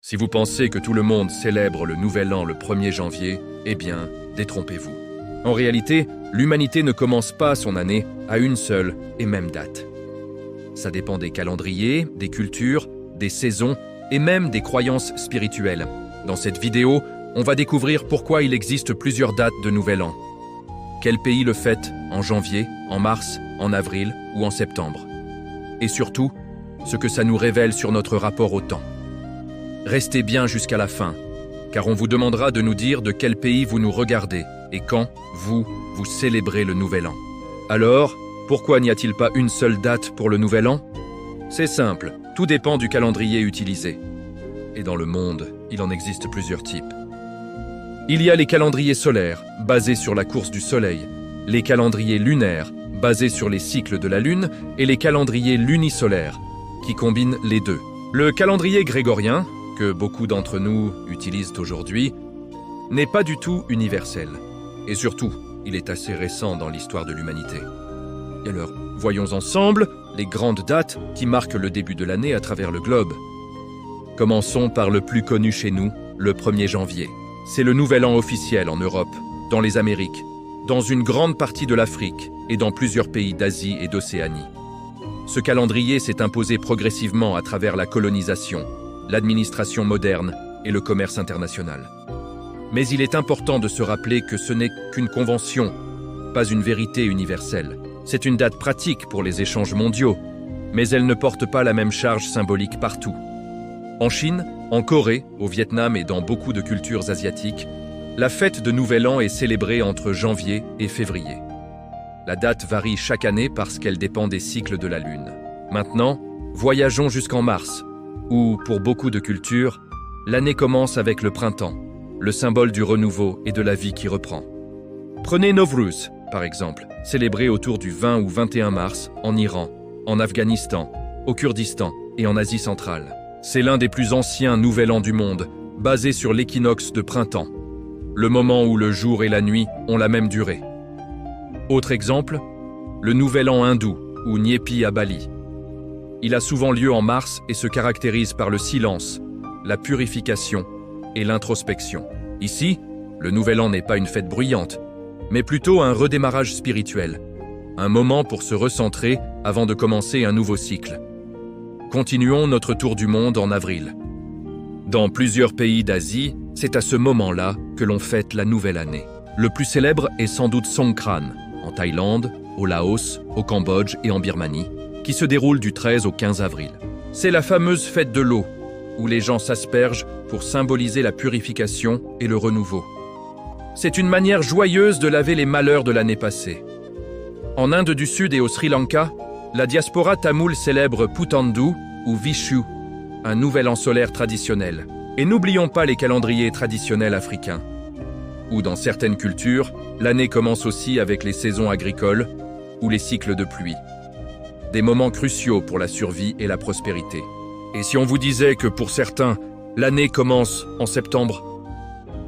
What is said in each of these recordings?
Si vous pensez que tout le monde célèbre le Nouvel An le 1er janvier, eh bien, détrompez-vous. En réalité, l'humanité ne commence pas son année à une seule et même date. Ça dépend des calendriers, des cultures, des saisons et même des croyances spirituelles. Dans cette vidéo, on va découvrir pourquoi il existe plusieurs dates de Nouvel An. Quel pays le fête en janvier, en mars, en avril ou en septembre. Et surtout, ce que ça nous révèle sur notre rapport au temps. Restez bien jusqu'à la fin, car on vous demandera de nous dire de quel pays vous nous regardez et quand, vous célébrez le Nouvel An. Alors, pourquoi n'y a-t-il pas une seule date pour le Nouvel An? C'est simple, tout dépend du calendrier utilisé. Et dans le monde, il en existe plusieurs types. Il y a les calendriers solaires, basés sur la course du Soleil, les calendriers lunaires, basés sur les cycles de la Lune, et les calendriers lunisolaires, qui combinent les deux. Le calendrier grégorien, que beaucoup d'entre nous utilisent aujourd'hui, n'est pas du tout universel. Et surtout, il est assez récent dans l'histoire de l'humanité. Et alors, voyons ensemble les grandes dates qui marquent le début de l'année à travers le globe. Commençons par le plus connu chez nous, le 1er janvier. C'est le Nouvel An officiel en Europe, dans les Amériques, dans une grande partie de l'Afrique et dans plusieurs pays d'Asie et d'Océanie. Ce calendrier s'est imposé progressivement à travers la colonisation, l'administration moderne et le commerce international. Mais il est important de se rappeler que ce n'est qu'une convention, pas une vérité universelle. C'est une date pratique pour les échanges mondiaux, mais elle ne porte pas la même charge symbolique partout. En Chine, en Corée, au Vietnam et dans beaucoup de cultures asiatiques, la fête de Nouvel An est célébrée entre janvier et février. La date varie chaque année parce qu'elle dépend des cycles de la Lune. Maintenant, voyageons jusqu'en mars, où, pour beaucoup de cultures, l'année commence avec le printemps, le symbole du renouveau et de la vie qui reprend. Prenez Nowruz, par exemple, célébré autour du 20 ou 21 mars en Iran, en Afghanistan, au Kurdistan et en Asie centrale. C'est l'un des plus anciens Nouvel An du monde, basé sur l'équinoxe de printemps, le moment où le jour et la nuit ont la même durée. Autre exemple, le Nouvel An hindou, ou Nyepi à Bali. Il a souvent lieu en mars et se caractérise par le silence, la purification et l'introspection. Ici, le Nouvel An n'est pas une fête bruyante, mais plutôt un redémarrage spirituel, un moment pour se recentrer avant de commencer un nouveau cycle. Continuons notre tour du monde en avril. Dans plusieurs pays d'Asie, c'est à ce moment-là que l'on fête la nouvelle année. Le plus célèbre est sans doute Songkran, en Thaïlande, au Laos, au Cambodge et en Birmanie, qui se déroule du 13 au 15 avril. C'est la fameuse fête de l'eau, où les gens s'aspergent pour symboliser la purification et le renouveau. C'est une manière joyeuse de laver les malheurs de l'année passée. En Inde du Sud et au Sri Lanka, la diaspora tamoule célèbre Putandu ou Vishu, un nouvel an solaire traditionnel. Et n'oublions pas les calendriers traditionnels africains, où dans certaines cultures, l'année commence aussi avec les saisons agricoles ou les cycles de pluie. Des moments cruciaux pour la survie et la prospérité. Et si on vous disait que pour certains, l'année commence en septembre?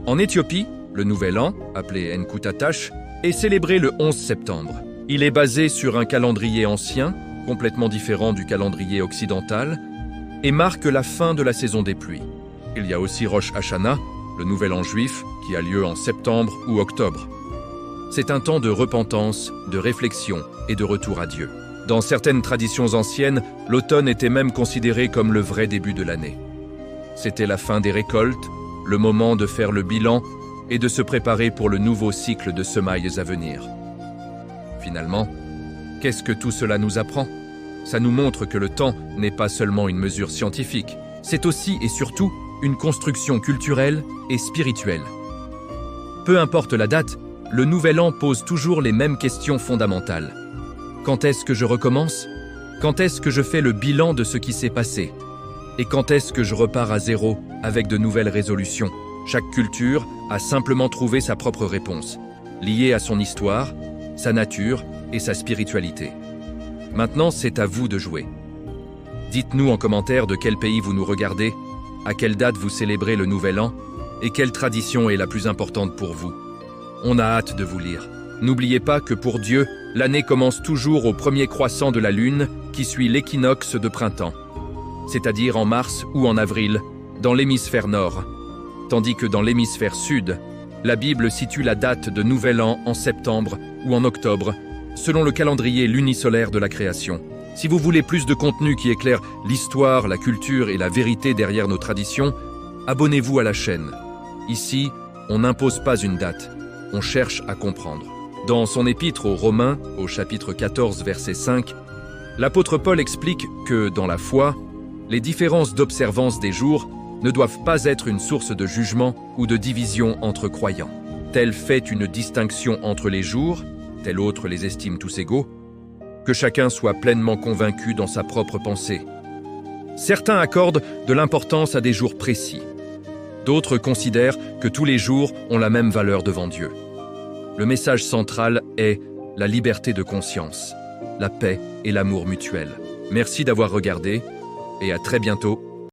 En Éthiopie, le Nouvel An, appelé Enkutatash, est célébré le 11 septembre. Il est basé sur un calendrier ancien, complètement différent du calendrier occidental, et marque la fin de la saison des pluies. Il y a aussi Rosh Hashanah, le Nouvel An juif, qui a lieu en septembre ou octobre. C'est un temps de repentance, de réflexion et de retour à Dieu. Dans certaines traditions anciennes, l'automne était même considéré comme le vrai début de l'année. C'était la fin des récoltes, le moment de faire le bilan et de se préparer pour le nouveau cycle de semailles à venir. Finalement, qu'est-ce que tout cela nous apprend? Ça nous montre que le temps n'est pas seulement une mesure scientifique, c'est aussi et surtout une construction culturelle et spirituelle. Peu importe la date, le Nouvel An pose toujours les mêmes questions fondamentales. Quand est-ce que je recommence? Quand est-ce que je fais le bilan de ce qui s'est passé? Et quand est-ce que je repars à zéro avec de nouvelles résolutions? Chaque culture a simplement trouvé sa propre réponse, liée à son histoire, sa nature et sa spiritualité. Maintenant, c'est à vous de jouer. Dites-nous en commentaire de quel pays vous nous regardez, à quelle date vous célébrez le Nouvel An et quelle tradition est la plus importante pour vous. On a hâte de vous lire. N'oubliez pas que pour Dieu, l'année commence toujours au premier croissant de la Lune qui suit l'équinoxe de printemps, c'est-à-dire en mars ou en avril, dans l'hémisphère nord, tandis que dans l'hémisphère sud, la Bible situe la date de Nouvel An en septembre ou en octobre, selon le calendrier lunisolaire de la création. Si vous voulez plus de contenu qui éclaire l'histoire, la culture et la vérité derrière nos traditions, abonnez-vous à la chaîne. Ici, on n'impose pas une date, on cherche à comprendre. Dans son épître aux Romains, au chapitre 14, verset 5, l'apôtre Paul explique que, dans la foi, les différences d'observance des jours ne doivent pas être une source de jugement ou de division entre croyants. Tel fait une distinction entre les jours, tel autre les estime tous égaux, que chacun soit pleinement convaincu dans sa propre pensée. Certains accordent de l'importance à des jours précis. D'autres considèrent que tous les jours ont la même valeur devant Dieu. Le message central est la liberté de conscience, la paix et l'amour mutuel. Merci d'avoir regardé et à très bientôt